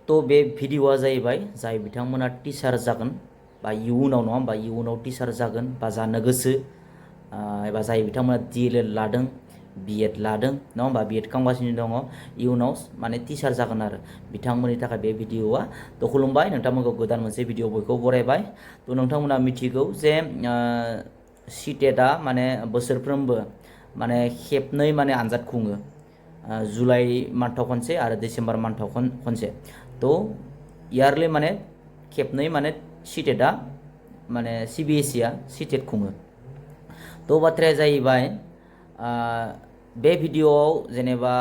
तो बे भिडिअआ जाहैबाय जाय बिथांमोना टिचार जागोन बा इयुनाव नङा होमबा इयुनाव टिचार जागोन बा जानो गोसो एबा जाय बिथांमोना DLED लादों B.Ed लादों नङा होमबा B.Ed खालामगासिनो दङ इयुनाव माने टिचार जागोन आरो बिथांमोननि थाखाय बे भिडिअआ तो खुलुमबाय नोंथांमोनखौ गोदान मोनसे भिडिअ बयखौ बरायबाय तो नोंथांमोना मिथिगौ जे CTETआ माने बोसोरफ्रोमबो माने खेबनै माने आनजाद खुङो जुलाइ मान्थआव खनसे आरो डिसेम्बर मान्थआव खनसे तो इयारलि माने खेबनै माने CTETआ माने CBSEआ CTET खुङो तो बाथ्राया जाहैबाय बे भिडिअआव जेनेबा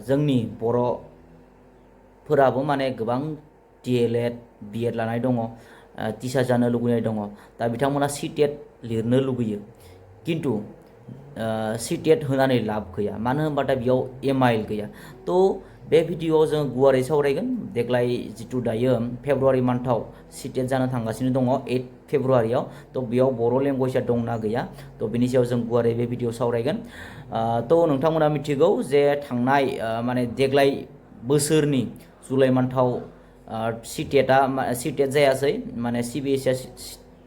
जोंनि बर'फोराबो माने गोबां DLED B.Ed लानाय दङ टिचार जानो लुगैनाय दङ दा बिथांमोना CTET लिरनो लुगैयो किन्तु CTET होनानै लाब गैया मानो होनबाथाय बेयाव एमाइल गैया तो बे भिडिअआव जों गुवारै सावरायगोन देग्लाय जितु दायो फेब्रुवारि मान्थआव CTET जानो थांगासिनो दङ 8 फेब्रुवारियाव तो बेयाव बर' लेंगुवेजआ दंना गैया तो बिनि सायाव जों गुवारै बे भिडिअ सावरायगोन तो नोंथांमोना मिथिगौ जे थांनाय माने देग्लाय बोसोरनि जुलाइ मान्थआव CTET जायासै माने CBSEआ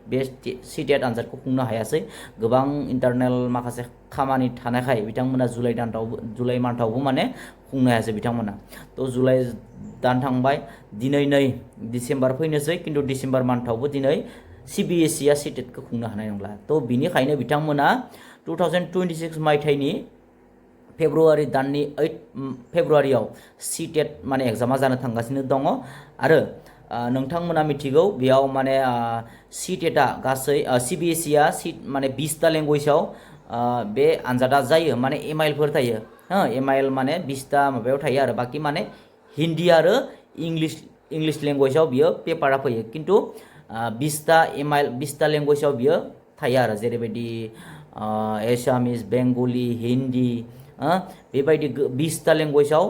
बे CTET आनजादखौ खुंनो हायासै गोबां इन्टारनेल माखासे खामानि थानायखाय बिथांमोना जुलाइ मान्थआवबो माने खुंनो हायासै बिथांमोना तो जुलाइ दान थांबाय दिनै नै डिसेम्बर फैनोसै किन्तु डिसेम्बर मान्थआवबो दिनै CBSEआ CTETखौ खुंनो हानाय नंला तो बिनिखायनो बिथांमोना 2026 मायथाइनि फेब्रुवारि दाननि 8 फेब्रुवारियाव CTET माने एग्जामा जानो थांगासिनो दङ आरो नोंथांमोना मिथिगौ बेयाव माने CTETआ गासै CBSEआ माने 20टा लेंगुवेजआव बे आनजादा जायो माने एमाइलफोर थायो एमाइल माने 20टा माबायाव थायो आरो बाखि माने हिन्दी आरो इंलिश लेंगुवेजआव बियो पेपारा फैयो किन्तु 20टा लेंगुवेजआव बियो थायो आरो जेरैबायदि एसामिस बेंगली हिन्दी बेबायदि 20टा लेंगुवेजआव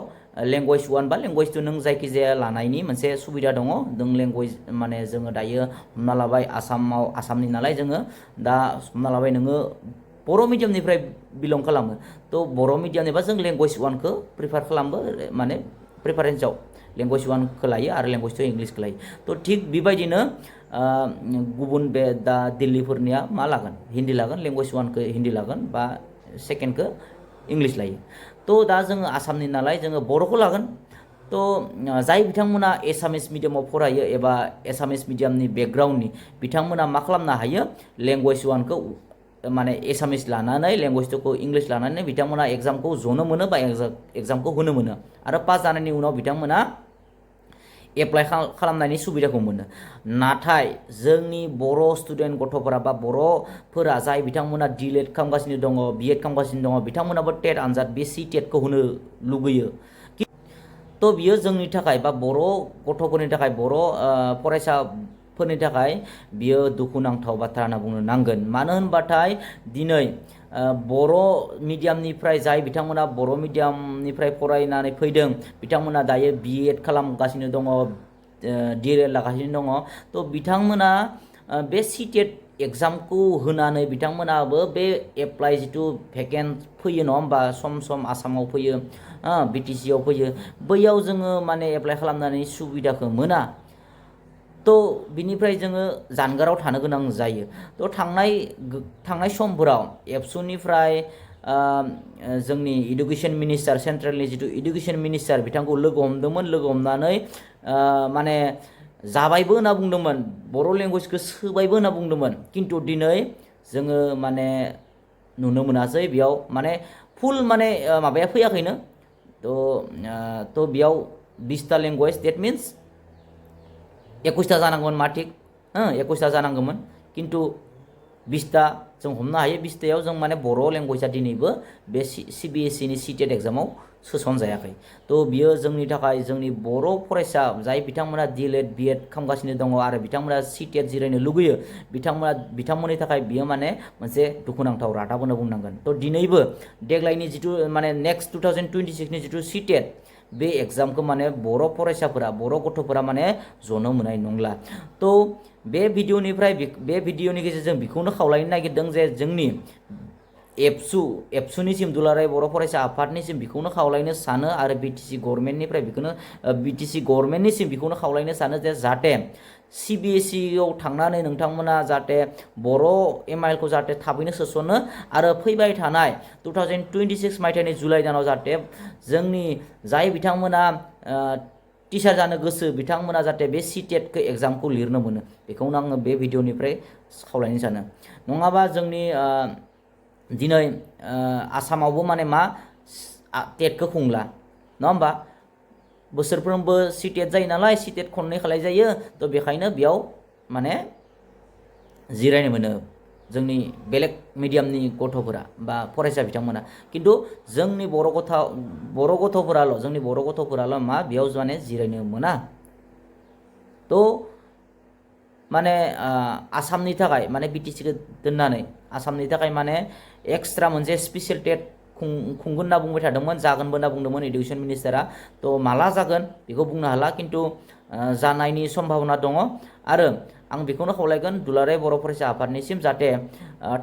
लेंगुवेज 1 बा लेंगुवेज 2 नों जायखिजाया लानायनि मोनसे सुबिदा दङ नों लेंगुवेज माने जोङो दायो हमना लाबाय आसामनि नालाय जोङो दा हमना लाबाय नोङो बर' मिडियामनिफ्राय बिलं खालामो तो बर' मिडियामनिबा जों लेंगुवेज 1खौ प्रिफार खालामो माने प्रिफारेन्सआव लेंगुवेज 1खौ लायो आरो लेंगुवेज 2 इंलिसखौ लायो तो थिग बेबायदिनो गुबुन बे दा दिल्लीफोरनिया मा लागोन हिन्दी लागोन लेंगुवेज 1खौ हिन्दी लागोन बा सेकेन्डखौ इंलिश लायो तो दा जोङो आसामनि नालाय जोङो बर'खौ लागोन तो जाय बिथांमोना एसामिस मिडियामाव फरायो एबा एसामिस मिडियामनि बेकग्राउन्डनि बिथांमोना मा खालामनो हायो लेंगुवेज 1खौ माने एसामिस लानानै लेंगुवेज 2खौ इंलिश लानानै बिथांमोना एग्जामखौ जनो मोनो बा एग्जामखौ होनो मोनो आरो पास जानायनि उनाव बिथांमोना एप्लाइ खालामनायनि सुबिदाखौ मोनो नाथाय जोंनि बर' स्टुडेन्ट गथ'फोरा बा बर'फोरा जाय बिथांमोना DLED खालामगासिनो दङ B.Ed खालामगासिनो दङ बिथांमोनाबो टेट आनजाद बे CTETखौ होनो लुगैयो तो बियो जोंनि थाखाय बा बर' गथ'फोरनि थाखाय बर' फरायसाफोरनि थाखाय बियो दुखुनांथाव बाथ्रा होनना बुंनो नांगोन मानो होनबाथाय दिनै बर' मिडियामनिफ्राय जाय बिथांमोना बर' मिडियामनिफ्राय फरायनानै फैदों बिथांमोना दायो B.Ed खालामगासिनो दङ DLED लागासिनो दङ तो बिथांमोना बे CTET एग्जामखौ होनानै बिथांमोनाबो बे एप्लाइ जितु भेकेन्ट फैयो नङा होमबा सम आसामाव फैयो BTCआव फैयो बैयाव जोङो माने एप्लाइ खालामनानै सुबिदाखौ मोना तो बिनिफ्राय जोङो जानगाराव थानो गोनां जायो तो थांनाय समफोराव एबसुनिफ्राय जोंनि इडुकेसन मिनिस्टार सेन्ट्रेलनि जितु इडुकेसन मिनिस्टार बिथांखौ लोगो हमदोंमोन लोगो हमनानै माने जाबायबो होनना बुंदोंमोन बर' लेंगुवेजखौ सोबायबो होनना बुंदोंमोन किन्तु दिनै जोङो माने नुनो मोनासै बेयाव माने फुल माने माबाया फैयाखैनो तो बेयाव 20टा लेंगुवेज डेट मिन्स 21टा जानांगौमोन मा थिग 21टा जानांगौमोन किन्तु 20टा जों हमनो हायो 20टायाव जों माने बर' लेंगुवेजआ दिनैबो बे CBSEनि CTET एग्जामाव सोसनजायाखै तो बियो जोंनि थाखाय जोंनि बर' फरायसा जाय बिथांमोना DLED B.Ed खालामगासिनो दङ आरो बिथांमोना CTET जिरायनो लुगैयो बिथांमोननि थाखाय बियो माने मोनसे दुखुनांथाव रादाब होनना बुंनांगोन तो दिनैबो देग्लायनि जितु माने नेक्स्ट 2026नि जितु CTET बे एग्जामखौ माने बर' फरायसाफोरा बर' गथ'फोरा माने जनो मोननाय नंला तो बे भिडिअनि गेजेरजों बेखौनो खावलायनो नागिरदों जे जोंनि एबसुनिसिम दुलाराय बर' फरायसा आफादनिसिम बेखौनो खावलायनो सानो आरो बिटिसि गभर्नमेन्टनिफ्राय बेखौनो बिटिसि गभर्नमेन्टनिसिम बेखौनो खावलायनो सानो जे जाहाथे CBSE आव थांनानै नोंथांमोना जाहाथे बर' MIL खौ जाहाथे थाबैनो सोसनो आरो फैबाय थानाय 2026 मायथाइनि जुलाइ दानाव जाहाथे जोंनि जाय बिथांमोना टिचार जानो गोसो बिथांमोना जाहाथे बे CTET खौ एग्जामखौ लिरनो मोनो बेखौनो आङो बे भिडिअनिफ्राय खावलायनो सानो नङाबा जोंनि दिनै आसामावबो माने मा टेटखौ खुंला नङा होमबा बोसोरफ्रोमबो CTET जायो नालाय CTET खननै खालाय जायो तो बेखायनो बेयाव माने जिरायनो मोनो जोंनि बेलेग मिडियामनि गथ'फोरा बा फरायसा बिथांमोना किन्तु जोंनि बर' गथ'फोराल' मा बेयाव माने जिरायनो मोना तो माने आसामनि थाखाय माने बिटिसिखौ दोननानै आसामनि थाखाय माने एक्सट्रा मोनसे स्पेसियेल टेट खुंगोन होनना बुंबाय थादोंमोन जागोनबो होनना बुंदोंमोन एडुकेशन मिनिस्टारा तो माला जागोन बेखौ बुंनो हाला किन्तु जानायनि सम्भावना दङ आरो आं बेखौनो खावलायगोन दुलाराय बर' फरायसा आफादनिसिम जाहाथे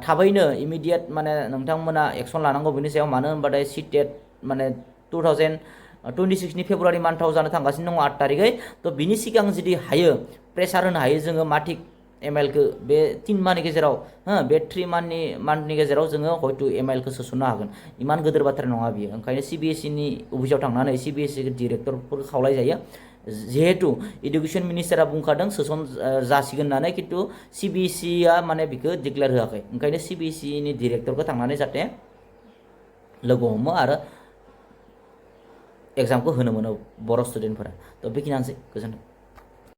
थाबैनो इमिडियेट माने नोंथांमोना एक्सन लानांगौ बेनि सायाव मानो होनबाथाय CTET माने 2026 नि फेब्रुवारि मान्थआव जानो थांगासिनो दङ 8 तारिखै तो बिनि सिगां जुदि हायो प्रेसार होनो हायो जोङो माथिक MIL खौ बे 3 माननि गेजेराव बे 3 मान्थनि गेजेराव जोङो हयतो MIL खौ सोसननो हागोन इमान गोदोर बाथ्रा नङा बियो ओंखायनो CBSE नि अफिसाव थांनानै CBSE डिरेक्टरफोर खावलाय जायो जिहेतु एडुकेशन मिनिस्टारा बुंखादों सोसन जासिगोन होननानै किन्तु CBSE आ माने बिखौ डिक्लेयार होआखै ओंखायनो CBSE नि डिरेक्टरखौ थांनानै जाहाथे लोगो हमो आरो एग्जामखौ होनो मोनो बर' स्टुडेन्टफोरा तो बेखिनियानोसै गोजोन्थों